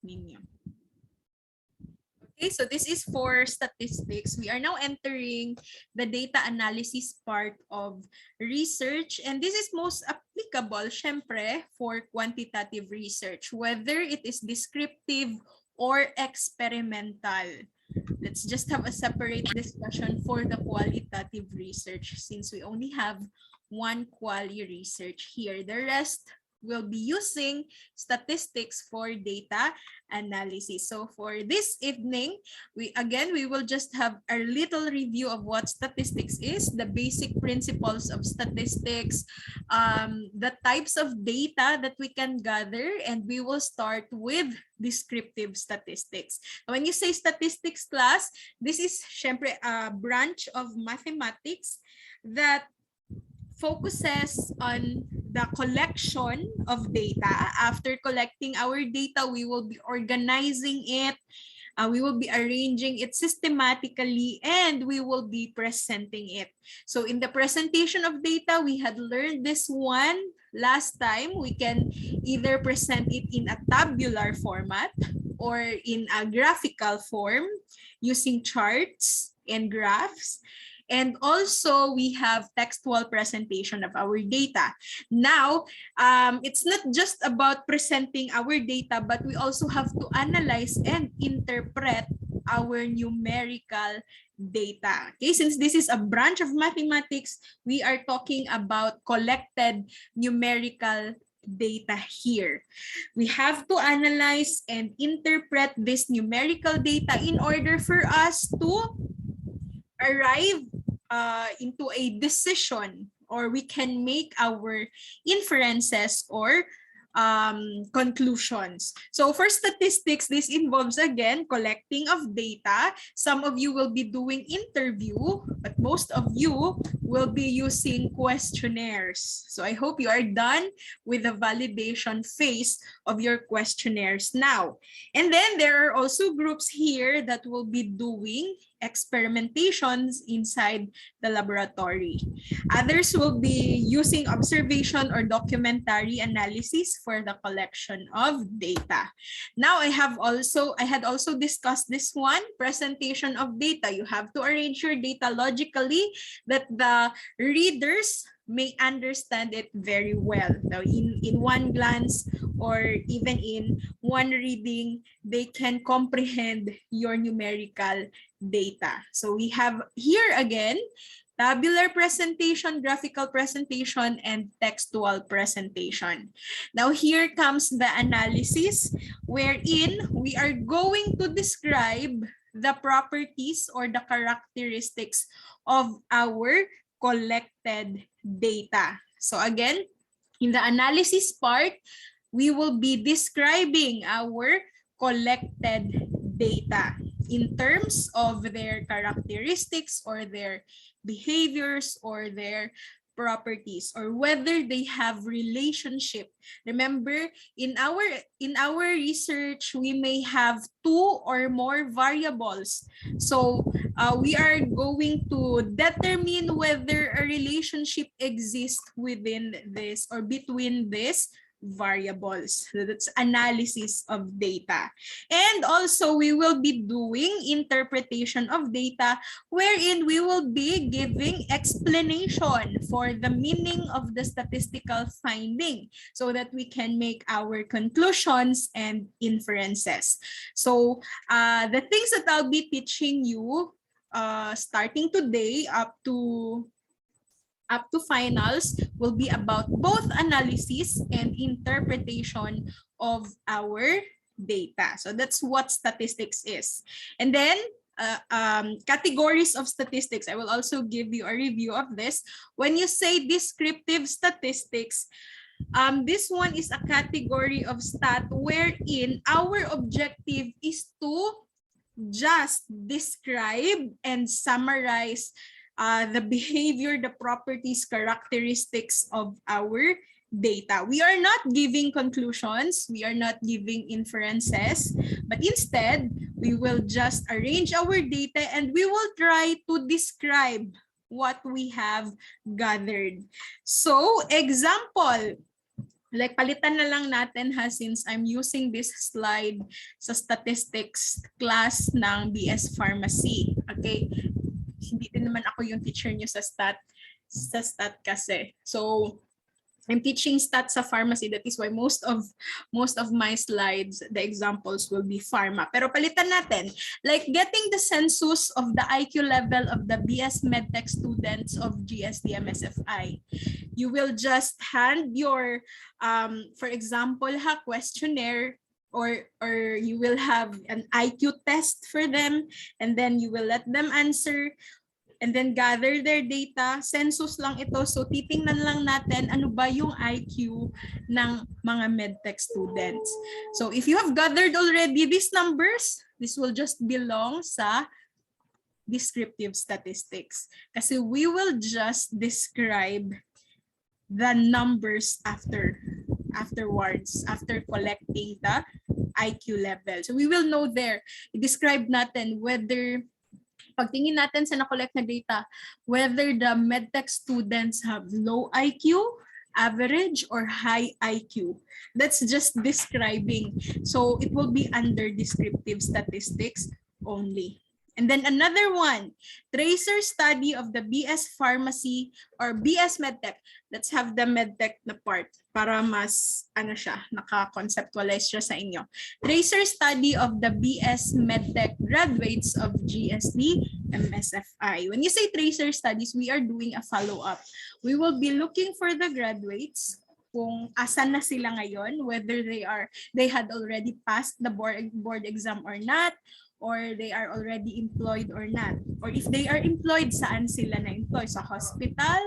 ninyo. Okay, so this is for statistics. We are now entering the data analysis part of research, and this is most applicable, syempre, for quantitative research, whether it is descriptive or experimental. Let's just have a separate discussion for the qualitative research since we only have one quali research here. The rest will be using statistics for data analysis. So for this evening, we will just have a little review of what statistics is, the basic principles of statistics, the types of data that we can gather, and we will start with descriptive statistics. When you say statistics class, this is syempre a branch of mathematics that focuses on the collection of data. After collecting our data, we will be organizing it, we will be arranging it systematically, and we will be presenting it. So in the presentation of data, we had learned this one last time. We can either present it in a tabular format or in a graphical form using charts and graphs. And also, we have textual presentation of our data. Now, it's not just about presenting our data, but we also have to analyze and interpret our numerical data. Okay, since this is a branch of mathematics, we are talking about collected numerical data here. We have to analyze and interpret this numerical data in order for us to arrive into a decision, or we can make our inferences or conclusions. So for statistics, this involves again collecting of data. Some of you will be doing interview, but most of you will be using questionnaires. So I hope you are done with the validation phase of your questionnaires now. And then there are also groups here that will be doing experimentations inside the laboratory. Others will be using observation or documentary analysis for the collection of data. Now I had also discussed this one, presentation of data. You have to arrange your data logically that the readers may understand it very well. So in one glance or even in one reading, they can comprehend your numerical data. So we have here again tabular presentation, graphical presentation, and textual presentation. Now here comes the analysis, wherein we are going to describe the properties or the characteristics of our collected data. So again, in the analysis part, we will be describing our collected data in terms of their characteristics or their behaviors or their properties, or whether they have relationship. Remember, in our research, we may have two or more variables. So we are going to determine whether a relationship exists within this or between this variables. So that's analysis of data. And also we will be doing interpretation of data, wherein we will be giving explanation for the meaning of the statistical finding so that we can make our conclusions and inferences. So the things that I'll be teaching you starting today up to finals will be about both analysis and interpretation of our data. So that's what statistics is. And then categories of statistics, I will also give you a review of this. When you say descriptive statistics, this one is a category of stat wherein our objective is to just describe and summarize the behavior, the properties, characteristics of our data. We are not giving conclusions, we are not giving inferences, but instead, we will just arrange our data and we will try to describe what we have gathered. So, example, Like palitan na lang natin ha, since I'm using this slide sa statistics class ng BS Pharmacy. Okay? Hindi din naman ako yung teacher nyo sa stat kasi. So I'm teaching stats sa pharmacy. That is why most of my slides, the examples will be pharma. Pero palitan natin, like getting the census of the IQ level of the BS MedTech students of GSD MSFI. You will just hand your, for example, questionnaire, or you will have an IQ test for them, and then you will let them answer, and then gather their data. Census lang ito. So titingnan lang natin ano ba yung IQ ng mga medtech students. So if you have gathered already these numbers, this will just belong sa descriptive statistics. Kasi we will just describe the numbers afterwards, after collecting the IQ level. So we will know there, i-describe natin whether, pagtingin natin sa na-collect na data, whether the medtech students have low IQ, average, or high IQ. That's just describing. So it will be under descriptive statistics only. And then another one, tracer study of the BS Pharmacy or BS MedTech. Let's have the MedTech na part para mas naka-conceptualize siya sa inyo. Tracer study of the BS MedTech graduates of GSD MSFI. When you say tracer studies, we are doing a follow-up. We will be looking for the graduates, kung asan na sila ngayon, whether they had already passed the board exam or not, or they are already employed or not. Or if they are employed, saan sila na-employ? Sa hospital,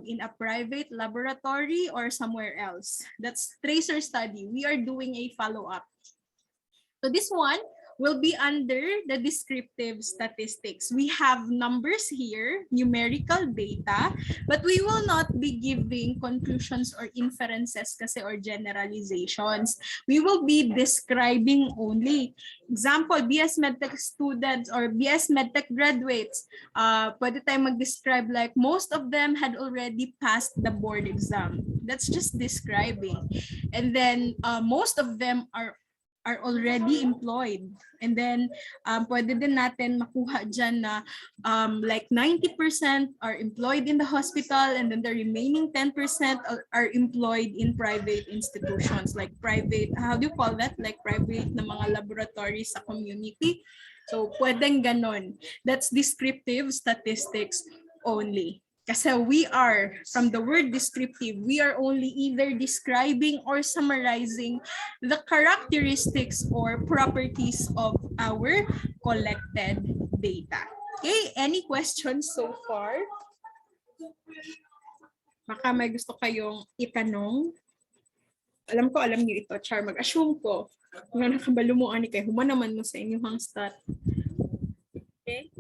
in a private laboratory, or somewhere else. That's tracer study. We are doing a follow-up. So this one will be under the descriptive statistics. We have numbers here, numerical data, but we will not be giving conclusions or inferences kasi, or generalizations. We will be describing only. Example, BS MedTech students or BS MedTech graduates, pwede tayong mag-describe like most of them had already passed the board exam. That's just describing. And then most of them are already employed. And then pwede din natin makuha dyan na like 90% are employed in the hospital, and then the remaining 10% are employed in private institutions, like private, how do you call that? Like private na mga laboratories sa community. So pwedeng ganon. That's descriptive statistics only. Kasi we are, from the word descriptive, we are only either describing or summarizing the characteristics or properties of our collected data. Okay, any questions so far? Baka may gusto kayong itanong. Alam niyo ito, Char, mag-assume ko. Kung nakabalumuan ni kayo, humanaman mo sa inyong stat. Okay?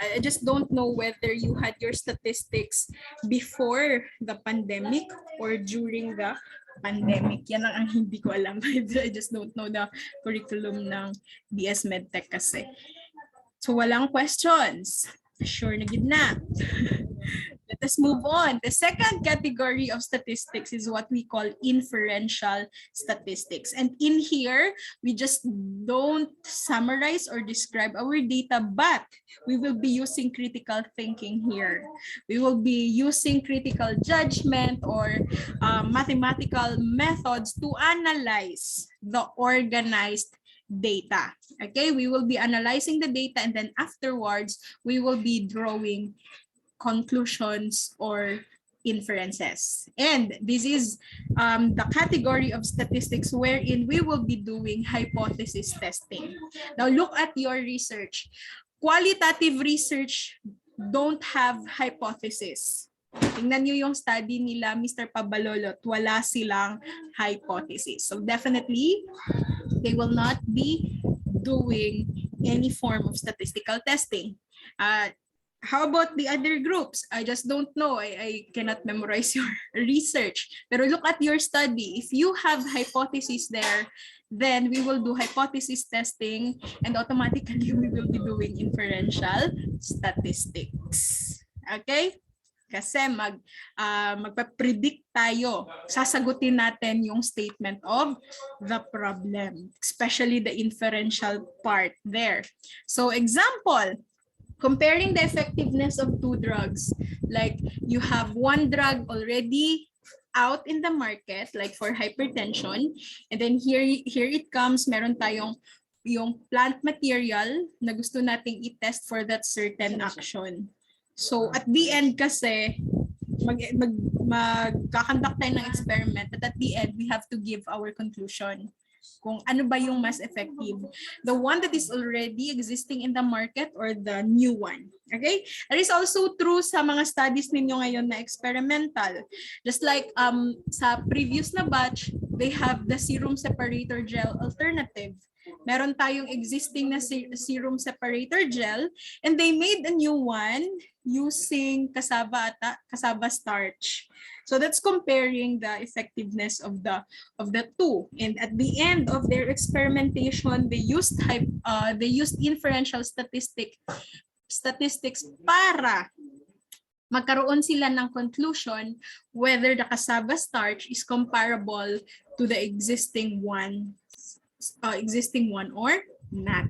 I just don't know whether you had your statistics before the pandemic or during the pandemic. Yan ang hindi ko alam. I just don't know the curriculum ng BS MedTech kasi. So walang questions. Sure na gid na. Let us move on. The second category of statistics is what we call inferential statistics. And in here, we just don't summarize or describe our data, but we will be using critical thinking here. We will be using critical judgment or mathematical methods to analyze the organized data. Okay, we will be analyzing the data, and then afterwards, we will be drawing conclusions or inferences. And this is the category of statistics wherein we will be doing hypothesis testing. Now look at your research. Qualitative research don't have hypothesis. Tingnan nyo yung study nila, Mr. Pabalolot, wala silang hypothesis. So definitely, they will not be doing any form of statistical testing. How about the other groups? I just don't know. I cannot memorize your research. Pero look at your study. If you have hypothesis there, then we will do hypothesis testing, and automatically we will be doing inferential statistics. Okay? Kasi magpa-predict tayo. Sasagutin natin yung statement of the problem, especially the inferential part there. So example, comparing the effectiveness of two drugs. Like you have one drug already out in the market, like for hypertension, and then here it comes, meron tayong yung plant material na gusto nating i-test for that certain action. So at the end kasi, magkakandak tayo ng experiment, but at the end, we have to give our conclusion kung ano ba yung mas effective. The one that is already existing in the market or the new one. Okay? That is also true sa mga studies ninyo ngayon na experimental. Just like sa previous na batch, they have the serum separator gel alternative. Meron tayong existing na serum separator gel and they made a new one using cassava starch. So that's comparing the effectiveness of the two. And at the end of their experimentation, they used inferential statistics para magkaroon sila ng conclusion whether the cassava starch is comparable to the existing one or not.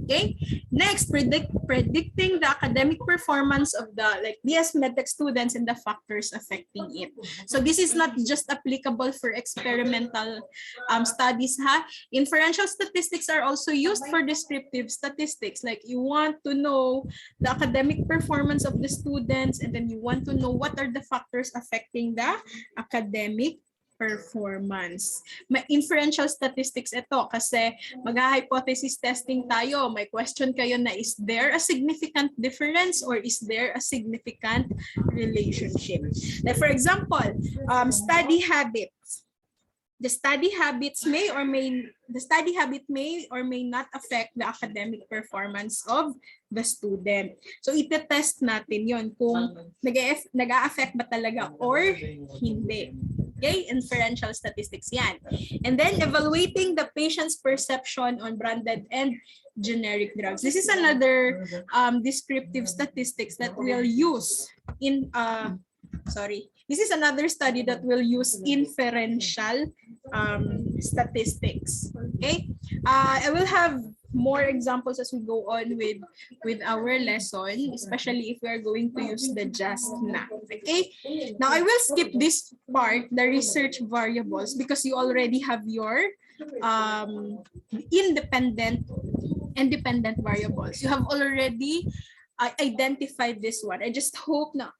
Okay. Next, predicting the academic performance of the BS Medtech students and the factors affecting it. So this is not just applicable for experimental studies. Inferential statistics are also used for descriptive statistics. Like you want to know the academic performance of the students, and then you want to know what are the factors affecting the academic performance. May inferential statistics ito kasi mag-hypothesis testing tayo. May question kayo na, is there a significant difference or is there a significant relationship? Like for example, study habits. The study habit may or may not affect the academic performance of the student. So ite-test natin yon kung nag-a-affect ba talaga or hindi. Okay, inferential statistics yan. And then evaluating the patient's perception on branded and generic drugs. This is another descriptive statistics that we'll use in this is another study that will use inferential statistics. Okay, I will have more examples as we go on with our lesson, especially if we are going to use the just na. Okay, now I will skip this part, the research variables, because you already have your independent variables. You have already identified this one. I just hope na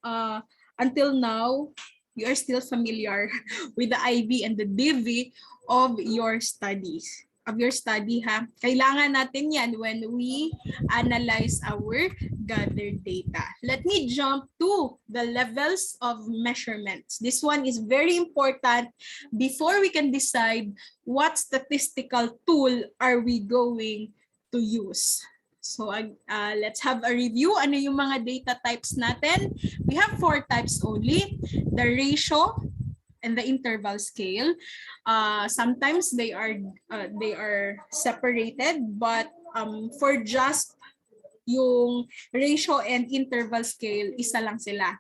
until now you are still familiar with the IV and the DV of your studies. Kailangan natin yan when we analyze our gathered data. Let me jump to the levels of measurements. This one is very important before we can decide what statistical tool are we going to use. So let's have a review. Ano yung mga data types natin? We have 4 types only. The ratio and the interval scale. Sometimes they are separated, but for just yung ratio and interval scale, isa lang sila.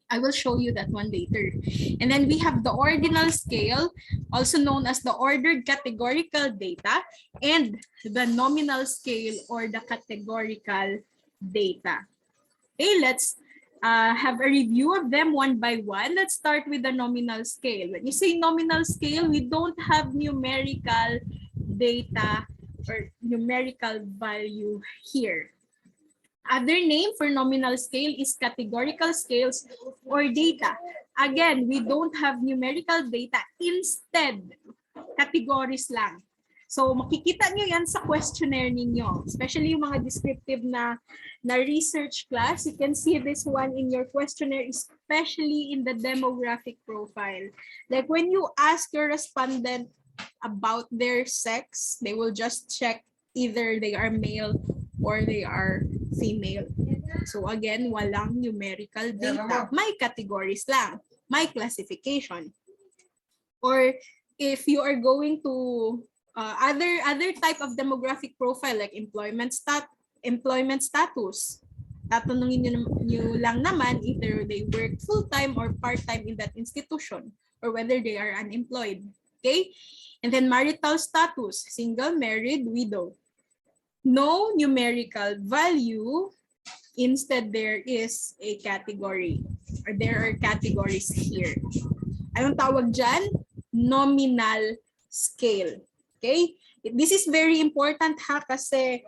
I will show you that one later. And then we have the ordinal scale, also known as the ordered categorical data, and the nominal scale or the categorical data. Okay, let's have a review of them one by one. Let's start with the nominal scale. When you say nominal scale, we don't have numerical data or numerical value here. Other name for nominal scale is categorical scales or data. Again, we don't have numerical data. Instead, categories lang. So makikita nyo yan sa questionnaire ninyo, especially yung mga descriptive na research class. You can see this one in your questionnaire, especially in the demographic profile. Like when you ask your respondent about their sex, they will just check either they are male or they are female. So again, walang numerical data. May categories lang. May classification. Or if you are going to other type of demographic profile like employment status, Tatanungin nyo lang naman either they work full-time or part-time in that institution or whether they are unemployed. Okay? And then marital status, single, married, widow. No numerical value. Instead, there is a category or there are categories here. Anong tawag dyan? Nominal scale. Okay? This is very important ha kasi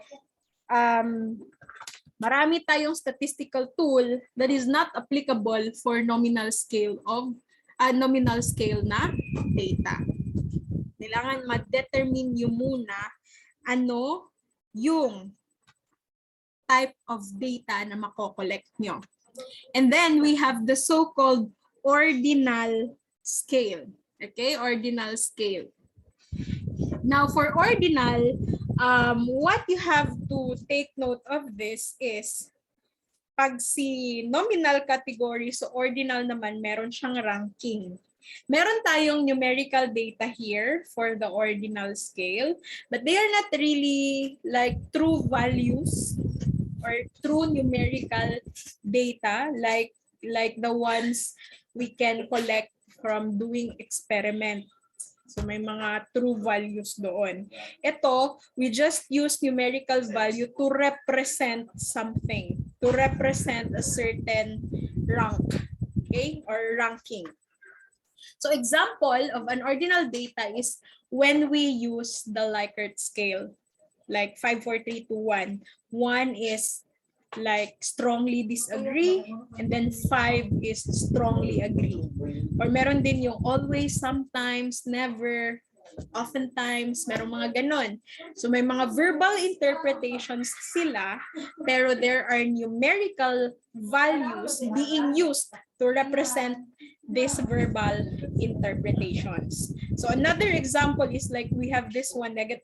marami tayong statistical tool that is not applicable for nominal scale na data. Kailangan ma-determine nyo muna ano yung type of data na mako-collect nyo. And then we have the so-called ordinal scale. Okay, ordinal scale. Now for ordinal, what you have to take note of this is pag si nominal category, so ordinal naman, meron siyang ranking. Meron tayong numerical data here for the ordinal scale, but they are not really like true values or true numerical data like the ones we can collect from doing experiment. So may mga true values doon. Ito, we just use numerical value to represent something, to represent a certain rank, okay, or ranking. So example of an ordinal data is when we use the Likert scale, like 5, 4, 3, 2, 1. 1 is like strongly disagree, and then 5 is strongly agree. Or meron din yung always, sometimes, never, oftentimes, meron mga ganon. So may mga verbal interpretations sila, pero there are numerical values being used to represent these verbal interpretations. So another example is like we have this one, -2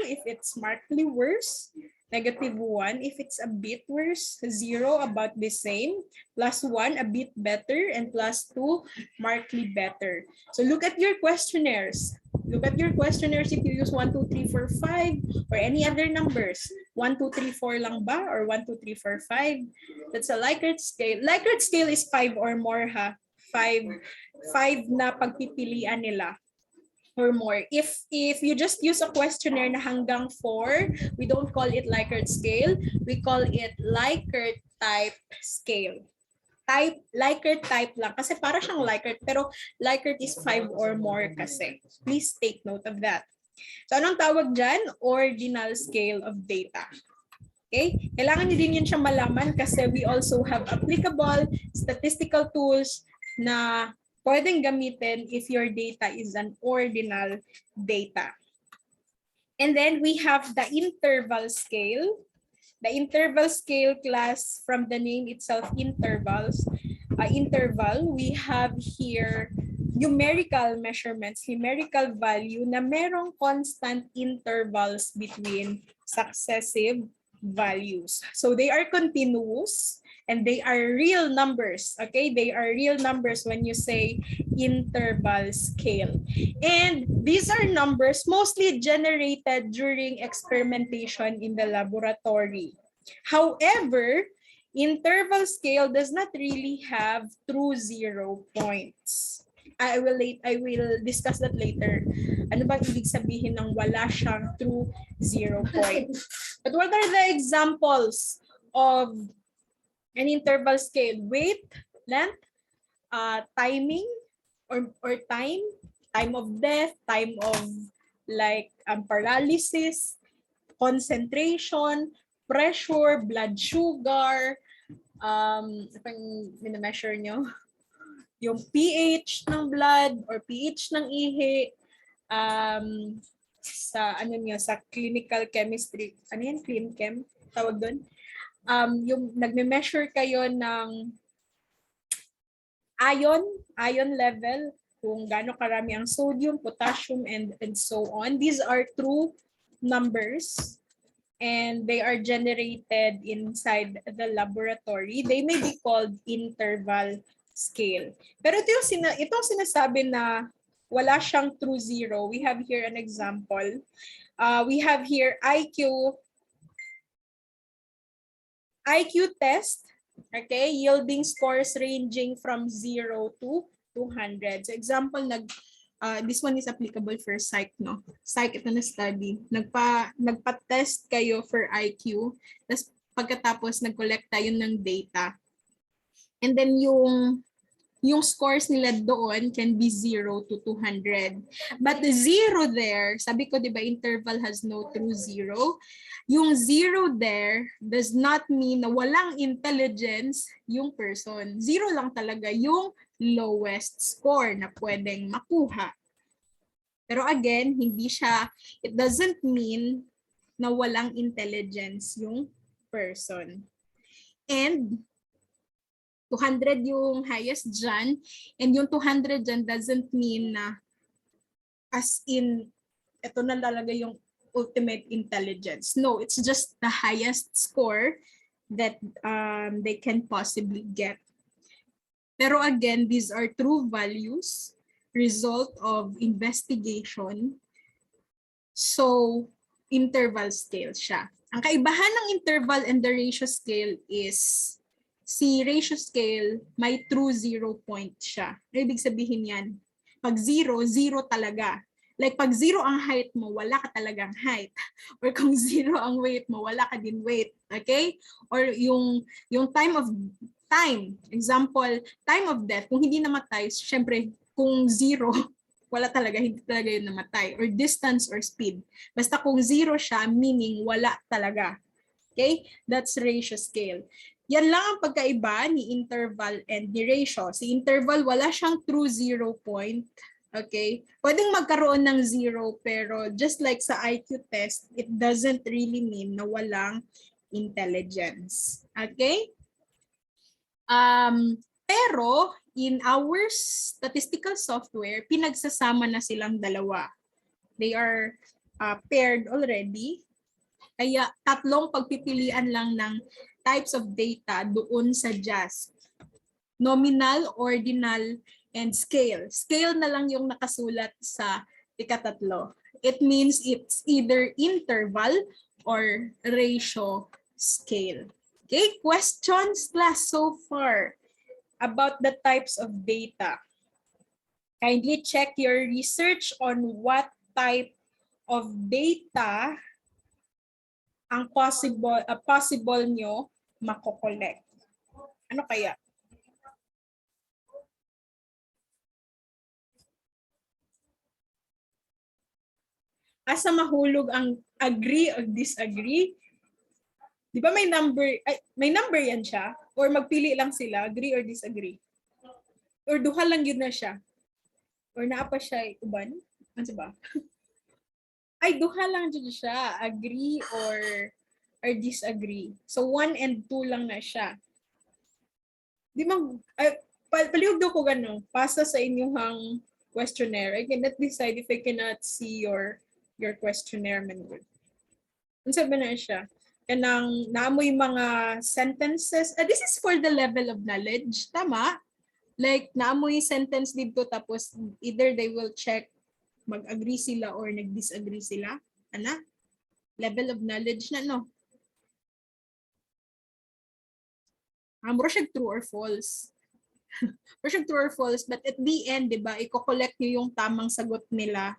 if it's markedly worse, -1 if it's a bit worse, 0 about the same, +1 a bit better, and +2 markedly better. So look at your questionnaires. Look at your questionnaires if you use 1, 2, 3, 4, 5 or any other numbers. 1, 2, 3, 4 lang ba? Or 1, 2, 3, 4, 5? That's a Likert scale. Likert scale is 5 or more ha. 5 na pagpipilian nila or more. If you just use a questionnaire na hanggang 4, we don't call it Likert scale. We call it Likert type scale. Likert type lang kasi para siyang Likert, pero Likert is 5 or more kasi. Please take note of that. So anong tawag dyan? Ordinal scale of data. Okay? Kailangan nyo din yun siya malaman kasi we also have applicable statistical tools na pwedeng gamitin if your data is an ordinal data. And then we have the interval scale. The interval scale class, from the name itself, interval, we have here numerical measurements, numerical value na merong constant intervals between successive values. So they are continuous and they are real numbers, okay? They are real numbers when you say interval scale. And these are numbers mostly generated during experimentation in the laboratory. However, interval scale does not really have true 0 points. I will discuss that later. Ano bang ibig sabihin ng wala siyang true 0 point? But what are the examples of an interval scale? Weight, length, timing or time of death, time of like paralysis, concentration, pressure, blood sugar, measure nyo, yung pH ng blood or pH ng ihi, sa sa clinical chemistry, ano yan, clean chem, tawag doon. Yung nagme-measure kayo ng ion level, kung gaano karami ang sodium, potassium, and so on. These are true numbers and they are generated inside the laboratory. They may be called interval scale. Pero itong sinasabi na wala siyang true 0. We have here an example. We have here IQ IQ test, okay, yielding scores ranging from 0 to 200. So example, this one is applicable for psych, no? Psych, ito na study. Nagpa-test kayo for IQ, tapos pagkatapos nag-collect tayo ng data. And then yung scores nila doon can be 0 to 200. But the 0 there, sabi ko, di ba, interval has no true zero. Yung 0 there does not mean na walang intelligence yung person. 0 lang talaga yung lowest score na pwedeng makuha. Pero again, it doesn't mean na walang intelligence yung person. And 200 yung highest dyan, and yung 200 dyan doesn't mean na as in, ito na talaga yung ultimate intelligence. No, it's just the highest score that they can possibly get. Pero again, these are true values, result of investigation. So, interval scale siya. Ang kaibahan ng interval and the ratio scale is si ratio scale, may true 0 point siya. Ibig sabihin yan, pag 0, 0 talaga. Like pag 0 ang height mo, wala ka talagang height. Or kung 0 ang weight mo, wala ka din weight. Okay? Or yung time. Example, time of death. Kung hindi namatay, syempre, kung 0, wala talaga, hindi talaga yun namatay. Or distance or speed. Basta kung 0 siya, meaning wala talaga. Okay? That's ratio scale. Yan lang ang pagkaiba ni interval and ni ratio. Si interval, wala siyang true 0 point. Okay? Pwedeng magkaroon ng 0, pero just like sa IQ test, it doesn't really mean na walang intelligence. Okay? Pero, in our statistical software, pinagsasama na silang dalawa. They are paired already. Kaya tatlong pagpipilian lang ng types of data doon sa JASP. Nominal, ordinal, and scale. Scale na lang yung nakasulat sa ikatatlo. It means it's either interval or ratio scale. Okay, questions class so far about the types of data. Kindly check your research on what type of data ang possible nyo mako-collect. Ano kaya? Asa mahulog ang agree or disagree? Di ba may number yan siya? Or magpili lang sila, agree or disagree? Or duha lang yun na siya? Or naa pa siya uban? Ano ba? Ay, duha lang dyan siya. Agree or disagree. So, 1 and 2 lang na siya. Di mag, palihog daw ko gano'n. Pasa sa inyong questionnaire. I cannot decide if I cannot see your questionnaire man. Ano sabi na siya? Kanang naamoy mga sentences. This is for the level of knowledge. Tama? Like, naamoy sentence dito tapos either they will check mag-agree sila or nag-disagree sila. Ano? Level of knowledge na, no? Mura siya true or false. Mura siya true or false, but at the end, di ba, i-collect nyo yung tamang sagot nila.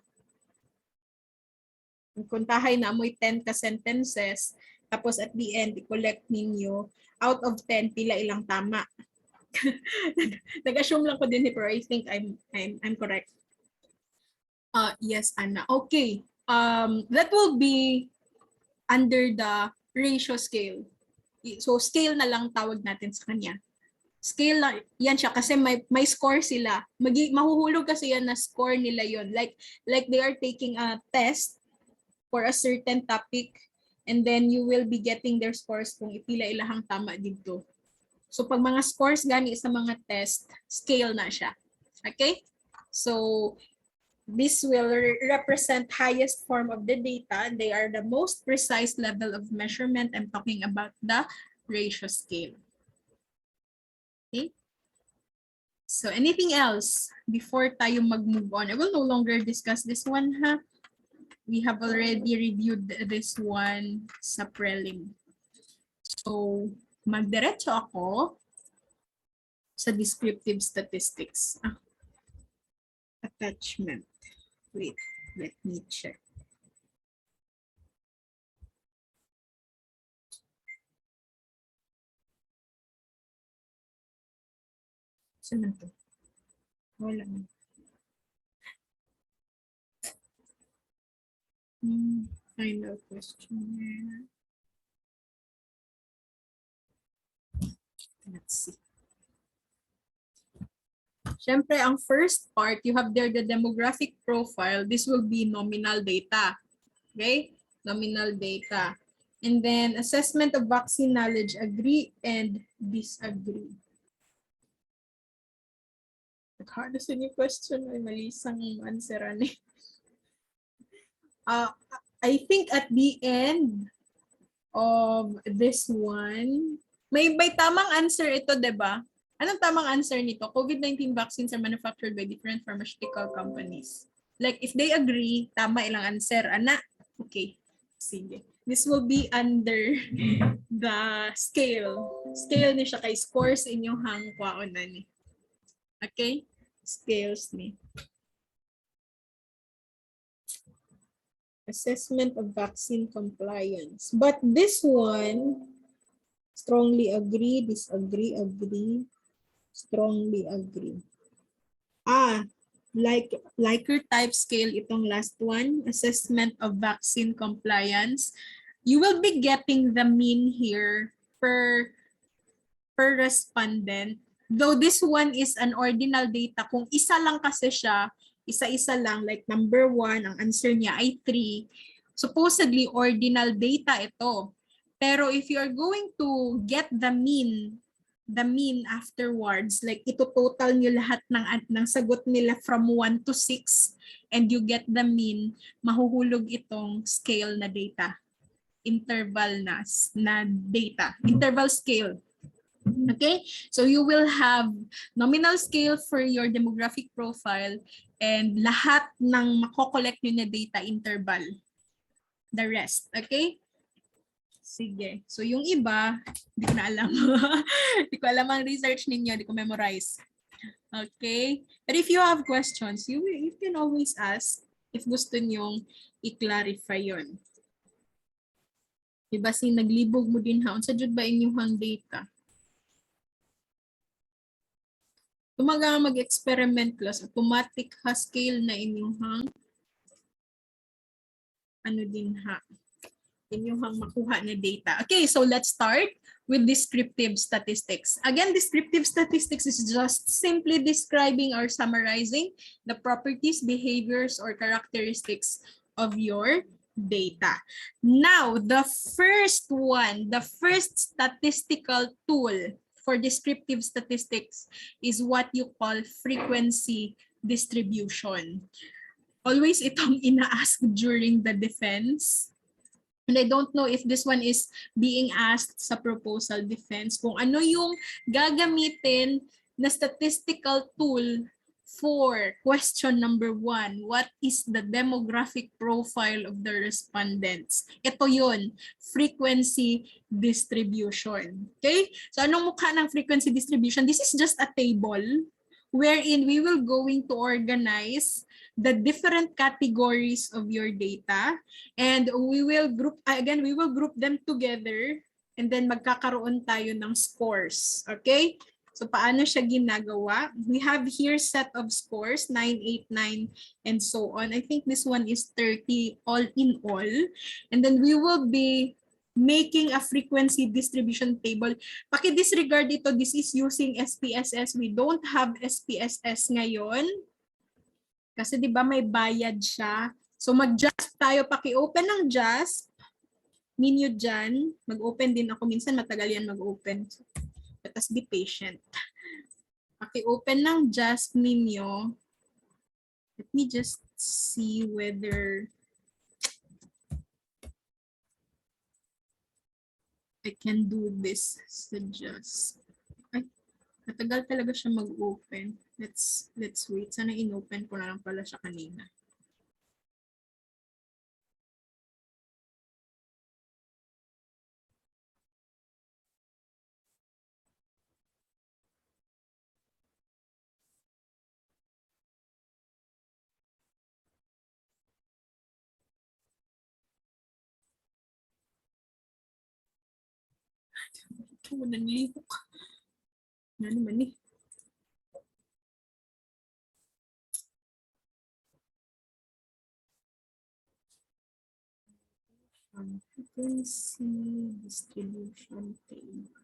Kung tahay na amoy 10 ka sentences, tapos at the end, i-collect ninyo, out of 10, pila ilang tama. Nag-assume lang ko din, pero I think I'm correct. Yes, Anna. Okay. That will be under the ratio scale. So, scale na lang tawag natin sa kanya. Scale na, yan siya kasi may score sila. Mahuhulog kasi yan na score nila yon. Like they are taking a test for a certain topic and then you will be getting their scores kung ipila ilahang tama dito. So, pag mga scores gani sa mga test, scale na siya. Okay? So, this will represent highest form of the data. They are the most precise level of measurement. I'm talking about the ratio scale. Okay. So anything else before tayo mag-move on? I will no longer discuss this one, ha? We have already reviewed this one sa prelim. So magdiretso ako sa descriptive statistics. Attachment. Wait, let me check. Saan na to? Wala na. Final questionnaire. Let's see. Siyempre, ang first part, you have there the demographic profile. This will be nominal data. Okay? Nominal data. And then, assessment of vaccine knowledge, agree and disagree. Nagkakasin yung question, ay mali isang answeran eh. I think at the end of this one, may tamang answer ito, diba? Anong tamang answer nito? COVID-19 vaccines are manufactured by different pharmaceutical companies. Like, if they agree, tama ilang answer. Ana? Okay. Sige. This will be under the scale. Scale ni siya kay scores inyong hangkwaon na ni. Okay? Scales ni. Assessment of vaccine compliance. But this one, strongly agree, disagree, agree, strongly agree. Likert type scale itong last one, assessment of vaccine compliance. You will be getting the mean here per respondent. Though this one is an ordinal data, kung isa lang kasi siya, isa-isa lang, like number 1, ang answer niya ay 3. Supposedly, ordinal data ito. Pero if you are going to get the mean afterwards, like ito total nyo lahat ng sagot nila from 1 to 6, and you get the mean, mahuhulog itong scale na data. Interval na data. Interval scale. Okay, so you will have nominal scale for your demographic profile and lahat ng makokollect nyo na data interval. The rest, okay? Sige. So yung iba, hindi ko na alam. Hindi ko alam ang research ninyo, hindi ko memorize. Okay? But if you have questions, you can always ask if gusto nyong i-clarify yon. Diba si naglibog mo din haon sa jud ba inyong data? Tumaga mag-experiment class, automatic ha scale na inyong inyong makuha na data. Okay, so let's start with descriptive statistics. Again, descriptive statistics is just simply describing or summarizing the properties, behaviors, or characteristics of your data. Now, the first statistical tool for descriptive statistics is what you call frequency distribution. Always itong ina-ask during the defense. And I don't know if this one is being asked sa proposal defense, kung ano yung gagamitin na statistical tool for question number 1. What is the demographic profile of the respondents? Ito yun, frequency distribution. Okay? So anong mukha ng frequency distribution? This is just a table wherein we will going to organize the different categories of your data, and we will group them together, and then magkakaroon tayo ng scores. Okay? So paano siya ginagawa? We have here set of scores, 9, 8, 9, and so on. I think this one is 30 all in all. And then we will be making a frequency distribution table. Paki-disregard ito, this is using SPSS. We don't have SPSS ngayon. Kasi di ba may bayad siya. So mag-JASP tayo, paki-open ng JASP. Ninyo dyan. Mag-open din ako. Minsan matagal yan mag-open. Let us be patient. Paki-open ng JASP ninyo. Let me just see whether I can do this sa JASP. Ay, matagal talaga siya mag-open. Let's wait. Sana in-open ko na lang pala siya kanina. Ito, nanlihok. Ano naman eh. Frequency distribution table.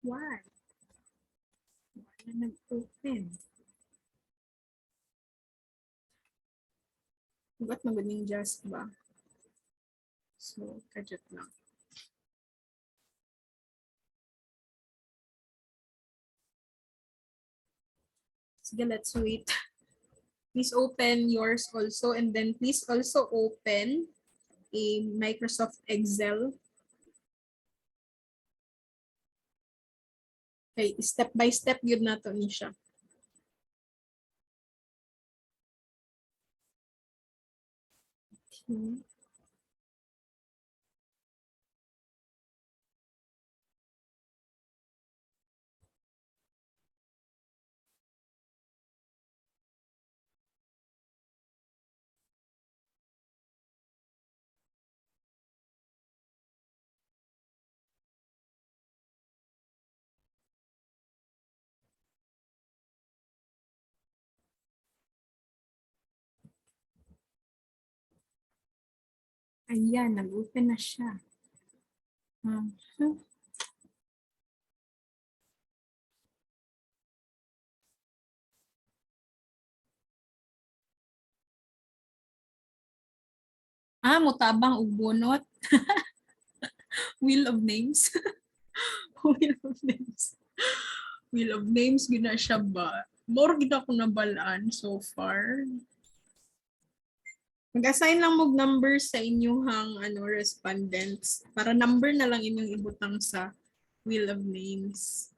Why? Why nag-open? Ba't magaling just ba? So, kadjot lang. Sige, let's wait. Please open yours also, and then please also open a Microsoft Excel. Okay, step by step yun na to niya. Okay. Ayan, nag-open na siya. Mutabang ug bunot. Wheel of names. Wheel of names. Wheel of names, gina siya ba? More gina ko nabalaan so far. Mag-assign lang mong number sa inyong respondents para number na lang inyong ibutang sa Wheel of Names.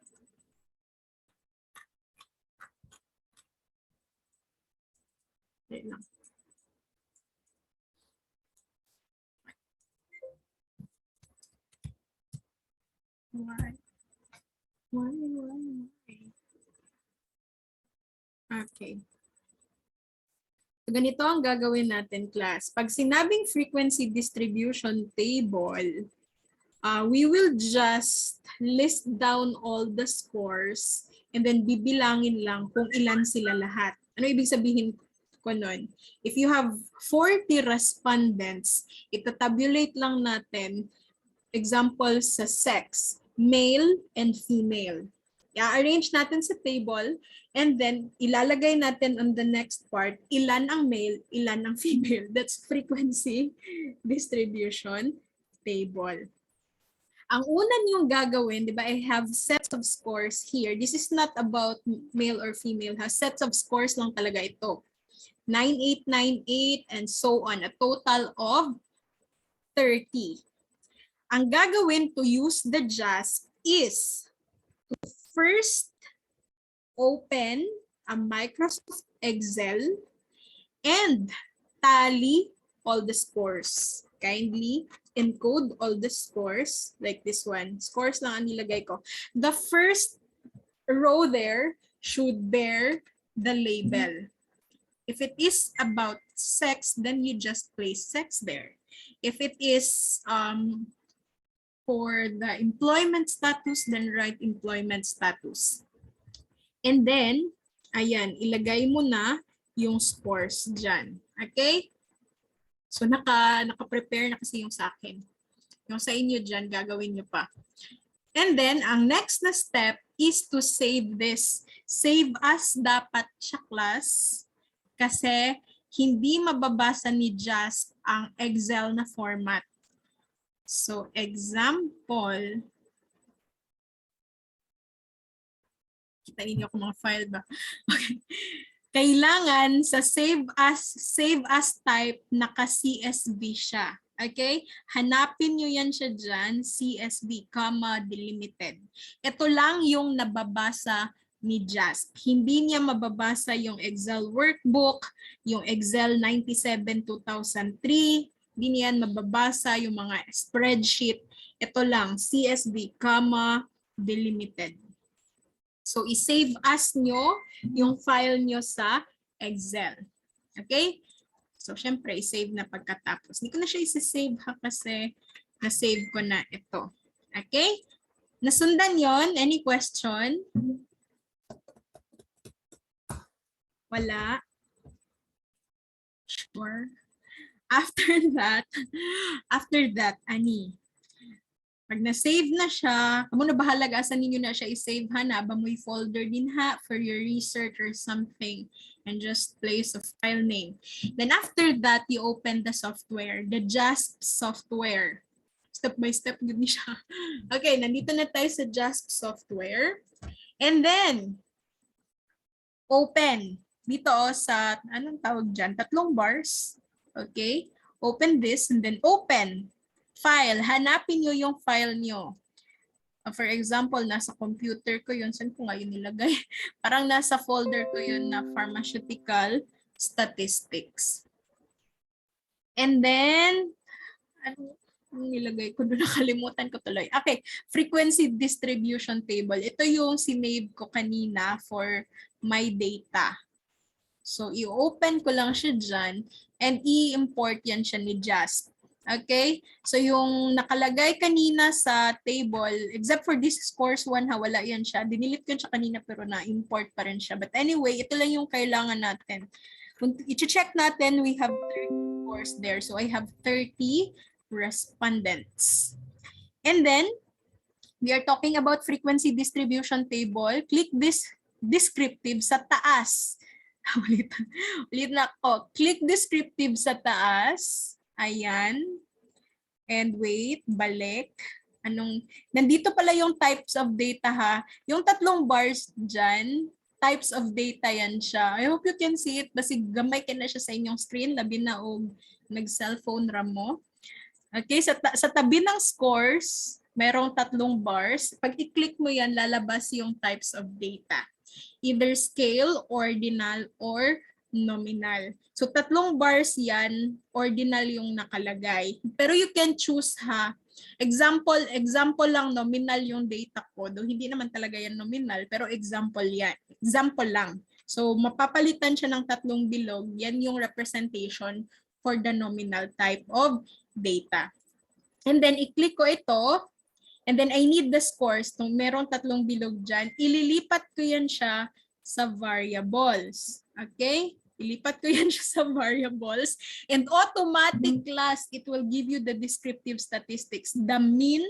Okay lang. Why? Okay. So, ganito ang gagawin natin, class. Pag sinabing frequency distribution table, we will just list down all the scores and then bibilangin lang kung ilan sila lahat. Ano ibig sabihin ko nun? If you have 40 respondents, itatabulate lang natin example sa sex, male and female. I-arrange natin sa table and then ilalagay natin on the next part, ilan ang male, ilan ang female. That's frequency distribution table. Ang una niyong gagawin, di ba, I have sets of scores here. This is not about male or female. Sets of scores lang talaga ito. 9898 and so on. A total of 30. Ang gagawin to use the JASP is to first open a Microsoft Excel and tally all the scores. Kindly encode all the scores like this one. Scores lang ang nilagay ko. The first row there should bear the label. If it is about sex, then you just place sex there. If it is for the employment status, then write employment status. And then, ayan, ilagay mo na yung scores dyan. Okay? So, naka-prepare na kasi yung sa akin. Yung sa inyo dyan, gagawin nyo pa. And then, ang next na step is to save this. Save as dapat siya, class. Kasi hindi mababasa ni JASP ang Excel na format. So, example, kita ninyo ako mga file ba? Okay. Kailangan sa save as type, naka-CSV siya. Okay? Hanapin nyo yan siya dyan, CSV, comma, delimited. Ito lang yung nababasa ni JASP. Hindi niya mababasa yung Excel workbook, yung Excel 97-2003, hindi niyan mababasa yung mga spreadsheet. Ito lang, CSV, comma, delimited. So, i-save as nyo yung file nyo sa Excel. Okay? So, syempre, i-save na pagkatapos. Hindi ko na siya isi-save ha kasi na-save ko na ito. Okay? Nasundan yon? Any question? Wala? Sure. After that, ani? Pag na-save na siya, amo na bahala asan ninyo na siya i-save ha, na ba mo'y folder din ha for your research or something, and just place a file name. Then after that, you open the software, the JASP software. Step by step yun siya. Okay, nandito na tayo sa JASP software. And then, open. Dito sa, anong tawag dyan? 3 bars. Okay? Open this and then open. File. Hanapin nyo yung file nyo. For example, nasa computer ko yun. Saan ko nga yun nilagay? Parang nasa folder ko yun na Pharmaceutical Statistics. And then, ano nilagay ko doon? Nakalimutan ko tuloy. Okay, frequency distribution table. Ito yung sinave ko kanina for my data. So, i-open ko lang siya dyan and i-import yan siya ni JASP. Okay? So, yung nakalagay kanina sa table, except for this scores 1, wala yan siya. Dinilit ko siya kanina pero na-import pa rin siya. But anyway, ito lang yung kailangan natin. Kung i-check natin, we have 30 scores there. So, I have 30 respondents. And then, we are talking about frequency distribution table. Click this descriptive sa taas. Ulit na ako. Click descriptive sa taas. Ayan. And wait, balik. Nandito pala yung types of data ha. Yung 3 bars dyan, types of data yan siya. I hope you can see it. Basi gamay ka na siya sa inyong screen. Labi na og nag-cellphone RAM mo. Okay, sa tabi ng scores, merong 3 bars. Pag i-click mo yan, lalabas yung types of data. Either scale, ordinal, or nominal. So, 3 bars yan, ordinal yung nakalagay. Pero you can choose ha. Example lang, nominal yung data ko. Though hindi naman talaga yan nominal, pero example yan. Example lang. So, mapapalitan siya ng 3 bilog. Yan yung representation for the nominal type of data. And then, i-click ko ito. And then, I need the scores. Kung merong 3 bilog dyan, ililipat ko yan siya sa variables. Okay? Ilipat ko yan siya sa variables. And automatic class, it will give you the descriptive statistics. The mean,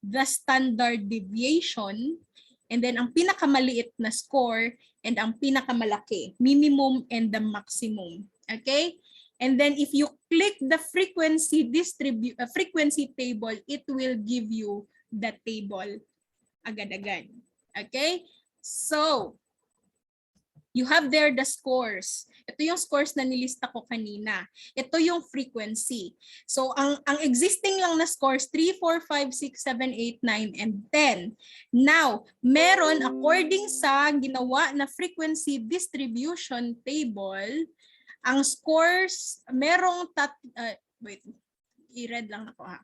the standard deviation, and then ang pinakamaliit na score, and ang pinakamalaki, minimum and the maximum. Okay? And then if you click the frequency table, it will give you the table agad-agad. Okay? So, you have there the scores. Ito yung scores na nilista ko kanina. Ito yung frequency. So, ang existing lang na scores, 3, 4, 5, 6, 7, 8, 9, and 10. Now, meron, according sa ginawa na frequency distribution table, ang scores, merong wait, i-read lang ako ha.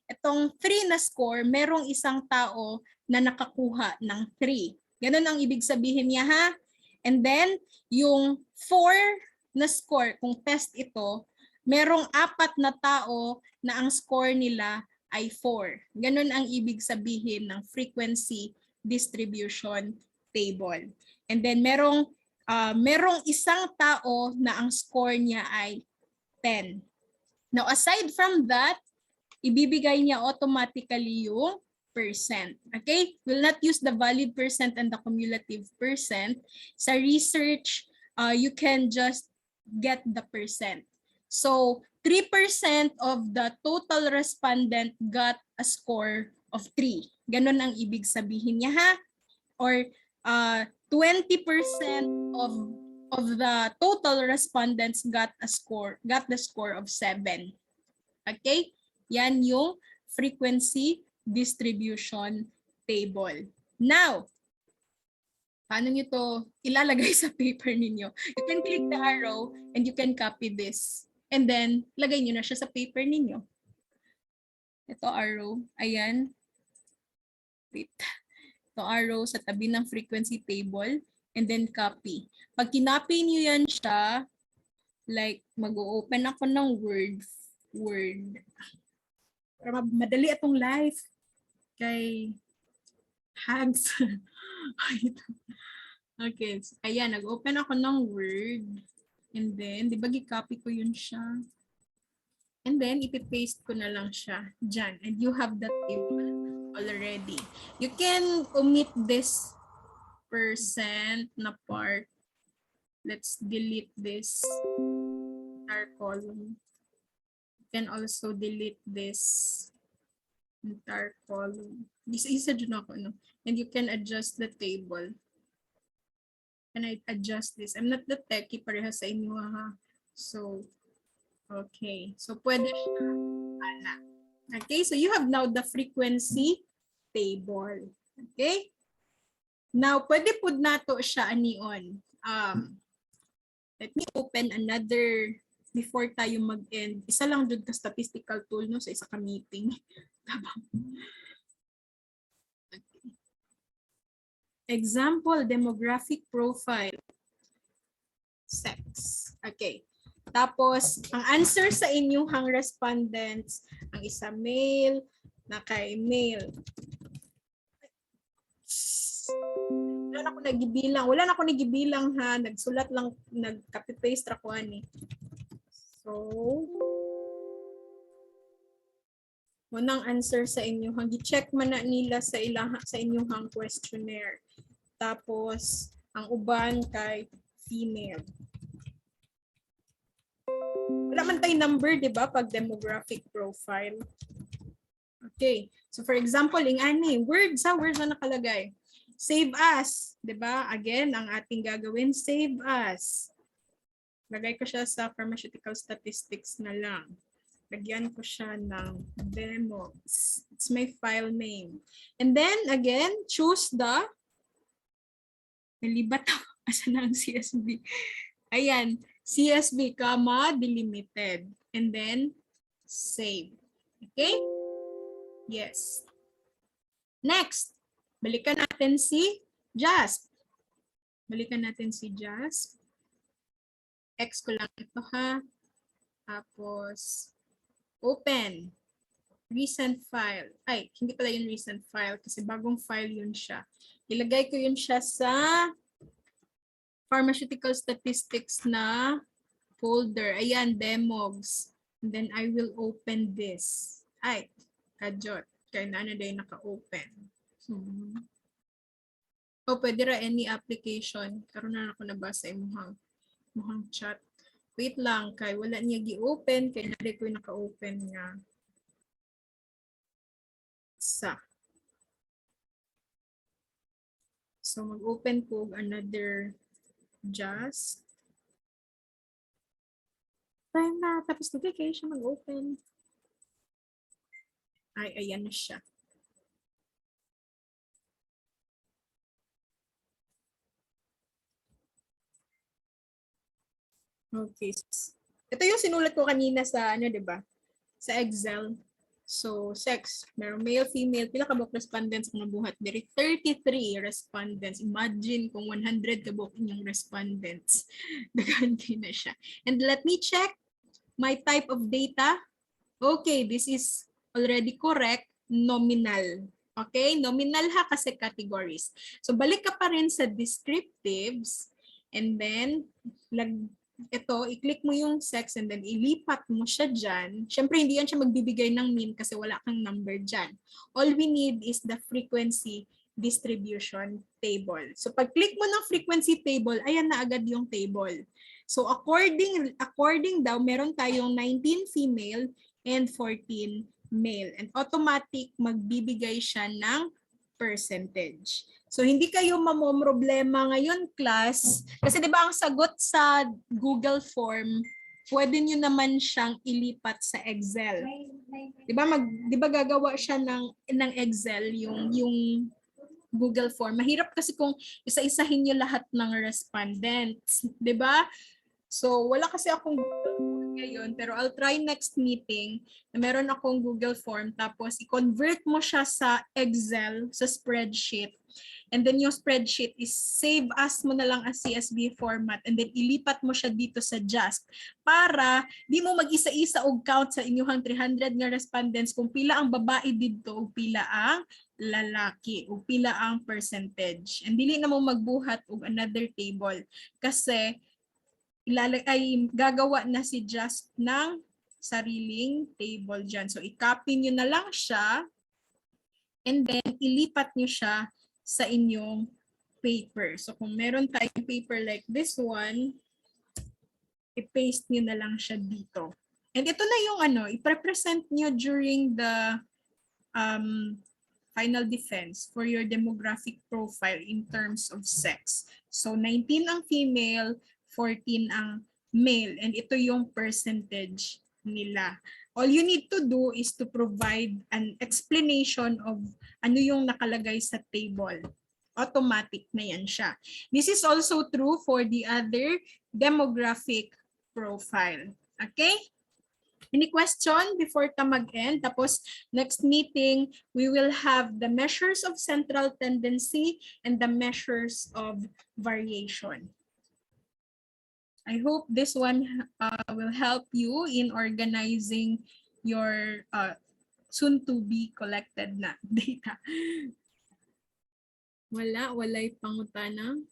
Itong 3 na score, merong isang tao na nakakuha ng 3. Ganun ang ibig sabihin niya ha. And then, yung 4 na score, kung test ito, merong 4 na tao na ang score nila ay 4. Ganun ang ibig sabihin ng frequency distribution table. And then, merong isang tao na ang score niya ay 10. Now, aside from that, ibibigay niya automatically yung percent. Okay? We'll not use the valid percent and the cumulative percent. Sa research, you can just get the percent. So, 3% of the total respondent got a score of 3. Ganun ang ibig sabihin niya ha? Or 20% of the total respondents got the score of 7. Okay? Yan yung frequency distribution table. Now, paano nyo to ilalagay sa paper ninyo? You can click the arrow and you can copy this. And then, lagay nyo na siya sa paper ninyo. Ito arrow. Ayan. Wait. Ito arrow sa tabi ng frequency table. And then copy. Pag kinopy nyo yan siya, Like, mag-open ako ng Word. Para madali atong life. Kay Hags. Okay, so, ayan, nag-open ako ng Word. And then, di ba gi-copy ko yun siya? And then, ipipaste ko na lang siya dyan. And you have the table already. You can omit this percent na part. Let's delete this entire column. You can also delete this entire column. Isa dyan ako, no? And you can adjust the table. Can I adjust this? I'm not the techie, pareha sa inyo, ha? So, okay. So, pwede siya. Okay, so you have now the frequency table. Okay? Now, pwede po nato siya anion. Let me open another, before tayo mag-end. Isa lang dun ka statistical tool, no? Sa isa ka meeting. Okay. Example, demographic profile. Sex. Okay. Tapos, ang answer sa inyong respondents, ang isa male, na kay male. Wala na ako nagibilang ha. Nagsulat lang, nag-copy-paste ako ani. So, unang answer sa inyo, gi-check man na nila sa inyong questionnaire. Tapos, ang uban kay female. Wala man tayo number, di ba, pag demographic profile. Okay. So, for example, words na nakalagay. Save as, di ba? Again, ang ating gagawin, save as. Lagay ko siya sa pharmaceutical statistics na lang. Lagyan ko siya ng demos. It's my file name. And then, again, choose the, nalibat ako, asa na ang CSV. Ayan, CSV, delimited. And then, save. Okay? Yes. Next, balikan natin si Jasp. X ko lang ito ha. Tapos, open. Recent file. Ay, hindi pala yung recent file kasi bagong file yun siya. Ilagay ko yun siya sa pharmaceutical statistics na folder. Ayan, demogs. And then I will open this. Ay, kajot. Kaya na day naka-open. O, pwede ra any application. Karoon na ako nabasa yung muhang chat. Wait lang, kay wala niya gi-open. Kaya na ko yung naka-open nga. So, mag-open ko another just. Time na. Tapos notification mag-open. Ay, ayan na siya. Okay. Ito yung sinulat ko kanina sa, diba? Sa Excel. So, sex. Meron male, female. Pila ka bok respondents ang nabuhat? Dari 33 respondents. Imagine kung 100 ka bok inyong respondents. Naganti na siya. And let me check my type of data. Okay, this is already correct. Nominal. Okay? Nominal ha kasi categories. So, balik ka pa rin sa descriptives. And then, ito, i-click mo yung sex and then ilipat mo siya dyan. Siyempre, hindi yan siya magbibigay ng mean kasi wala kang number dyan. All we need is the frequency distribution table. So, pag-click mo ng frequency table, ayan na agad yung table. So, according daw, meron tayong 19 female and 14 male. And automatic, magbibigay siya ng percentage. So, hindi kayo mamomroblema ngayon, class. Kasi di ba ang sagot sa Google form, pwede nyo naman siyang ilipat sa Excel. Di ba gagawa siya ng Excel, yung Google form. Mahirap kasi kung isa-isahin nyo lahat ng respondents. Di ba? So, wala kasi akong Google form ngayon, pero I'll try next meeting na meron akong Google form, tapos i-convert mo siya sa Excel, sa spreadsheet. And then yung spreadsheet is save as mo na lang as CSV format and then ilipat mo siya dito sa JASP para di mo mag-isa-isa og count sa inyong 300 nga respondents kung pila ang babae dito o pila ang lalaki o pila ang percentage. And dili na mo magbuhat og another table kasi gagawa na si JASP ng sariling table dyan. So i-copy nyo na lang siya and then ilipat nyo siya sa inyong paper. So kung meron tayong paper like this one, i-paste nyo na lang siya dito. And ito na yung i-present nyo during the final defense for your demographic profile in terms of sex. So 19 ang female, 14 ang male, and ito yung percentage nila. All you need to do is to provide an explanation of ano yung nakalagay sa table. Automatic na yan siya. This is also true for the other demographic profile. Okay? Any question before ta mag-end? Tapos next meeting, we will have the measures of central tendency and the measures of variation. I hope this one will help you in organizing your soon-to-be collected na data. Wala'y pangutana.